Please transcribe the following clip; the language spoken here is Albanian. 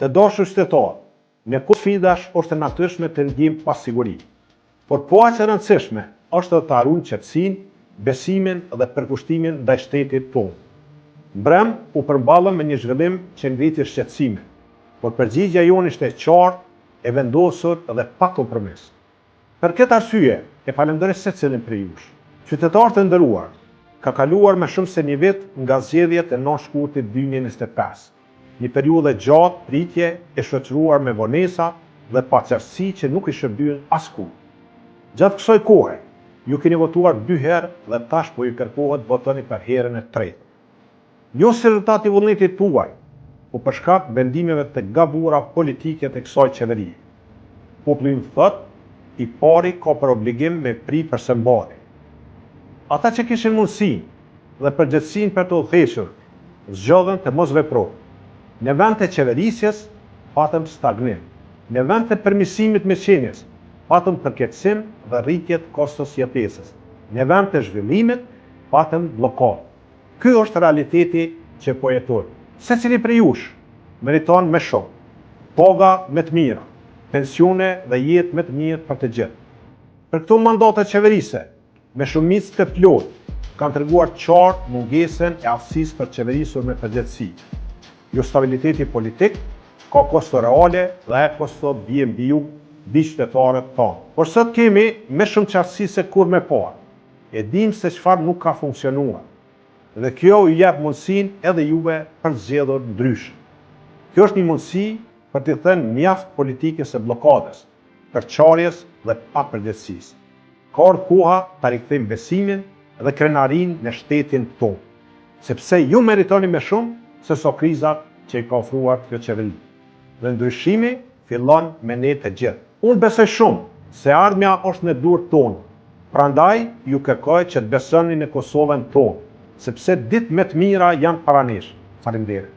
Të dashur qytetarë, me këtë sfidash është e natyrshme të ndjejmë pasiguri, por po aq e rëndësishme është të harrojmë qetësinë, besimin dhe përkushtimin ndaj shtetit tonë. Mbrëm u përballëm me një zhvillim që ngriti shqetësime, por përgjigjja jonë ishte e qartë, e vendosur dhe pa kompromis. Për këtë arsye, e falenderoj secilin prej jush. Qytetarë të nderuar, ka kaluar më shumë se një vit nga zgjedhjet e 9 shkurtit 2025. Një periudhë gjatë pritje e shoqëruar me vonesa dhe paqërtësi që nuk i shërbyen askund. Gjatë kësaj kohe, ju keni votuar 2 herë dhe tash po ju kërkohet votoni për herën e tretë. Jo si rezultat i vullnetit tuaj, po për shkak vendimeve të gabuara politike të kësaj qeverie. Populli thot, i pari ka për obligim me pri për së mbari. Ata që kishin mundësi dhe përgjegjësinë për të udhëhequr, zgjodhen të mos veprojnë. Në vend të qeverisjes, patëm stagnim. Në vend të permisimit me qenjes, patëm përkeqësim dhe rritje të kostos jetesës. Në vend të zhvillimit, patëm bllokadë. Ky është realiteti që po jetojmë. Secili prej jush meriton më shumë, paga më të mira, pensione dhe jetë më të mirë për të gjithë. Për këto mandate qeverise, me shumicë të plotë, kanë treguar qartë mungesën e aftësisë për qeverisur me përgjegjësi. Jo stabiliteti politik, ka kosto reale dhe e kosto bie mbi ju, mbi qytetarët tonë. Por sot kemi më shumë qartësi se kur më parë. E dim se çfarë nuk ka funksionuar. Dhe kjo ju jep mundësinë edhe juve për zgjedhur ndryshe. Kjo është një mundësi për të thënë mjaft politikës së bllokadës, përçarjes dhe papërgjegjësisë. Ka ardhur koha ta rikthejmë besimin dhe krenarinë në shtetin tonë, sepse ju meritoni më shumë se so krizat që i ka ofruar kjo qeveri. Dhe ndryshimi fillon me ne të gjithë. Unë besoj shumë se ardhmja është në dorë tonë. Prandaj ju kërkoj që të besoni në Kosovën tonë, sepse ditë më të mira janë para nesh. Faleminderit.